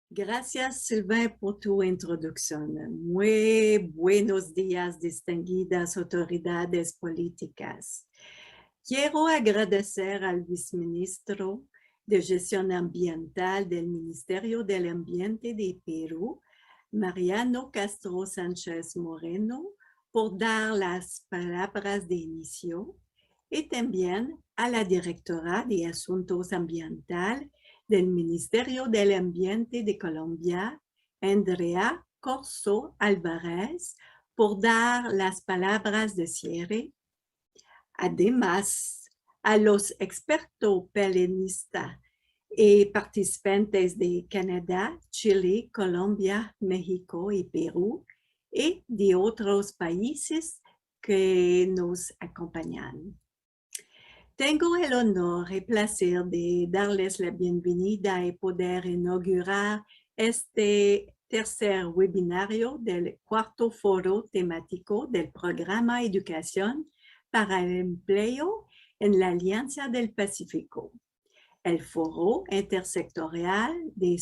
Gracias, Sylvain, por tu introducción. Muy buenos días, distinguidas autoridades políticas. Quiero agradecer al viceministro de Gestión Ambiental del Ministerio del Ambiente de Perú, Mariano Castro Sánchez Moreno, por dar las palabras de inicio, y también a la directora de Asuntos Ambientales del Ministerio del Ambiente de Colombia, Andrea Corso Álvarez, por dar las palabras de cierre. Además, a los expertos pelenistas y participantes de Canadá, Chile, Colombia, México y Perú, y de otros países que nos acompañan. Tengo el honor y placer de darles la bienvenida y poder inaugurar este tercer webinario del cuarto foro temático del programa Educación para el Empleo en la Alianza del Pacífico, el foro intersectorial de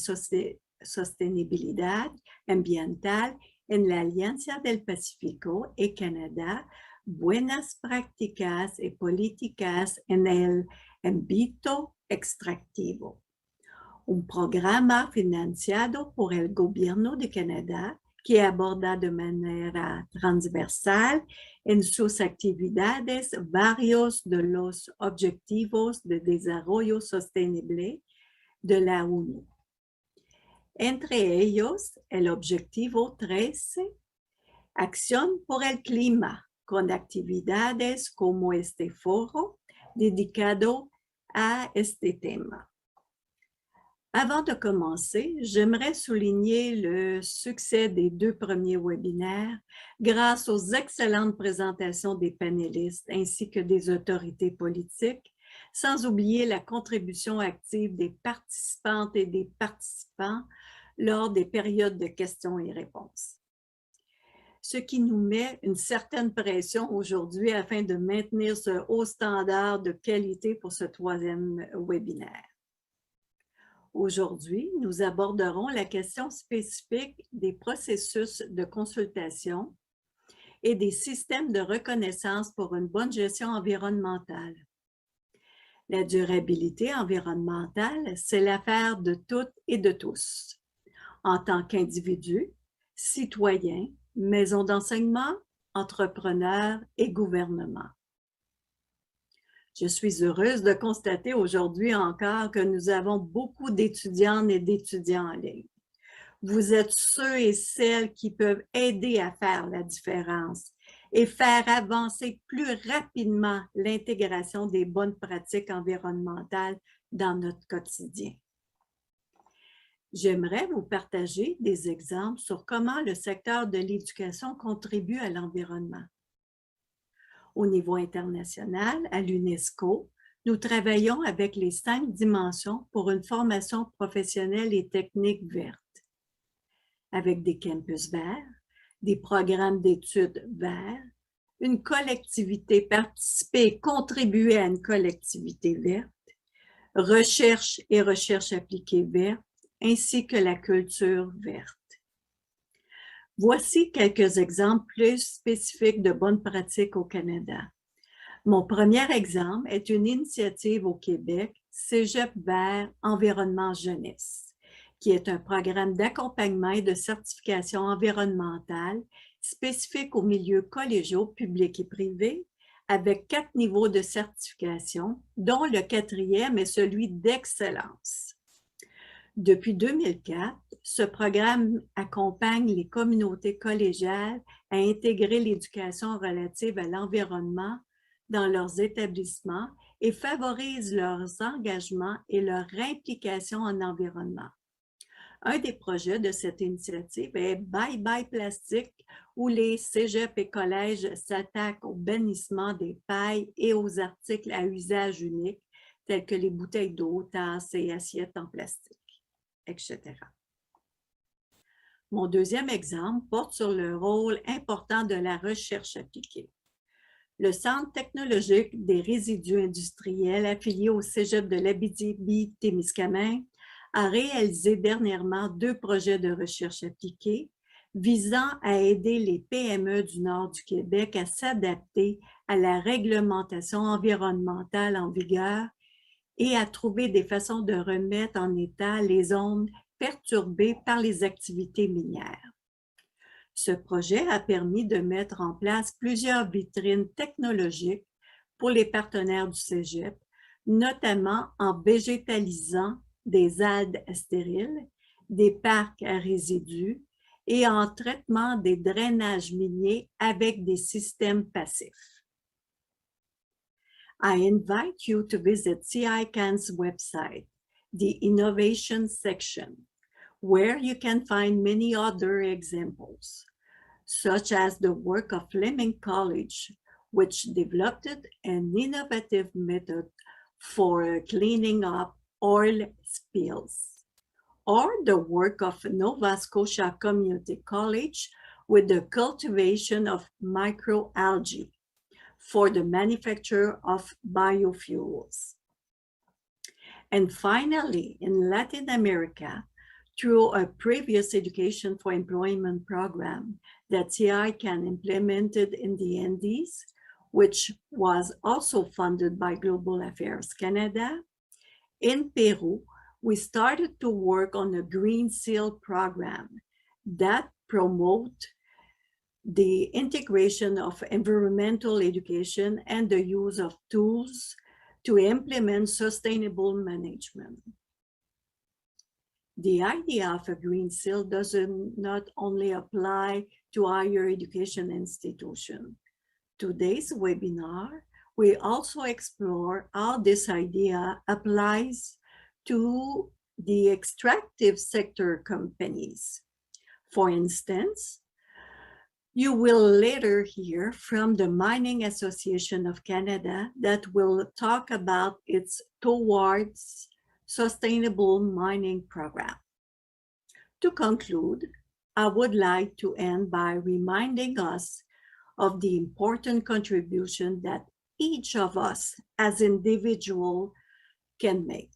sostenibilidad ambiental en la Alianza del Pacífico y Canadá, buenas prácticas y políticas en el ámbito extractivo. Un programa financiado por el Gobierno de Canadá que aborda de manera transversal en sus actividades varios de los objetivos de desarrollo sostenible de la ONU. Entre ellos, el objetivo 13, acción por el clima, con actividades como este foro dedicado a este tema. Avant de commencer, j'aimerais souligner le succès des deux premiers webinaires grâce aux excellentes présentations des panélistes ainsi que des autorités politiques, sans oublier la contribution active des participantes et des participants lors des périodes de questions et réponses. Ce qui nous met une certaine pression aujourd'hui afin de maintenir ce haut standard de qualité pour ce troisième webinaire. Aujourd'hui, nous aborderons la question spécifique des processus de consultation et des systèmes de reconnaissance pour une bonne gestion environnementale. La durabilité environnementale, c'est l'affaire de toutes et de tous, en tant qu'individus, citoyens, maisons d'enseignement, entrepreneurs et gouvernements. Je suis heureuse de constater aujourd'hui encore que nous avons beaucoup d'étudiantes et d'étudiants en ligne. Vous êtes ceux et celles qui peuvent aider à faire la différence et faire avancer plus rapidement l'intégration des bonnes pratiques environnementales dans notre quotidien. J'aimerais vous partager des exemples sur comment le secteur de l'éducation contribue à l'environnement. Au niveau international, à l'UNESCO, nous travaillons avec les 5 dimensions pour une formation professionnelle et technique verte, avec des campus verts, des programmes d'études verts, une collectivité participer et contribuer à une collectivité verte, recherche et recherche appliquée verte, ainsi que la culture verte. Voici quelques exemples plus spécifiques de bonnes pratiques au Canada. Mon premier exemple est une initiative au Québec, Cégep Vert Environnement Jeunesse, qui est un programme d'accompagnement et de certification environnementale spécifique aux milieux collégiaux, publics et privés, avec 4 niveaux de certification, dont le 4e est celui d'excellence. Depuis 2004, ce programme accompagne les communautés collégiales à intégrer l'éducation relative à l'environnement dans leurs établissements et favorise leurs engagements et leur implication en environnement. Un des projets de cette initiative est Bye Bye Plastique, où les cégeps et collèges s'attaquent au bannissement des pailles et aux articles à usage unique, tels que les bouteilles d'eau, tasses et assiettes en plastique, etc. Mon deuxième exemple porte sur le rôle important de la recherche appliquée. Le Centre technologique des résidus industriels affilié au Cégep de l'Abitibi-Témiscamingue a réalisé dernièrement 2 projets de recherche appliquée visant à aider les PME du nord du Québec à s'adapter à la réglementation environnementale en vigueur et à trouver des façons de remettre en état les zones perturbées par les activités minières. Ce projet a permis de mettre en place plusieurs vitrines technologiques pour les partenaires du Cégep, notamment en végétalisant des algues stériles, des parcs à résidus et en traitement des drainages miniers avec des systèmes passifs. I invite you to visit CICAN's website, the Innovation section, where you can find many other examples, such as the work of Fleming College, which developed an innovative method for cleaning up oil spills, or the work of Nova Scotia Community College with the cultivation of microalgae for the manufacture of biofuels. And finally, in Latin America, through a previous Education for Employment program that CICAN implemented in the Andes, which was also funded by Global Affairs Canada, in Peru, we started to work on a Green Seal program that promotes the integration of environmental education and the use of tools to implement sustainable management. The idea of a Green Seal does not only apply to higher education institutions. Today's webinar, we also explore how this idea applies to the extractive sector companies. For instance, you will later hear from the Mining Association of Canada that will talk about its Towards Sustainable Mining program. To conclude, I would like to end by reminding us of the important contribution that each of us as individuals can make.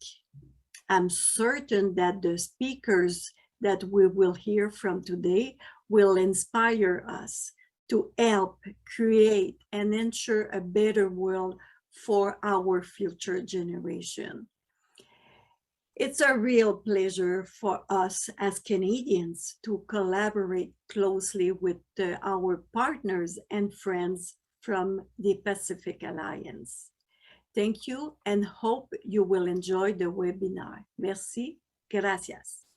I'm certain that the speakers that we will hear from today will inspire us to help create and ensure a better world for our future generation. It's a real pleasure for us as Canadians to collaborate closely with our partners and friends from the Pacific Alliance. Thank you and hope you will enjoy the webinar. Merci. Gracias.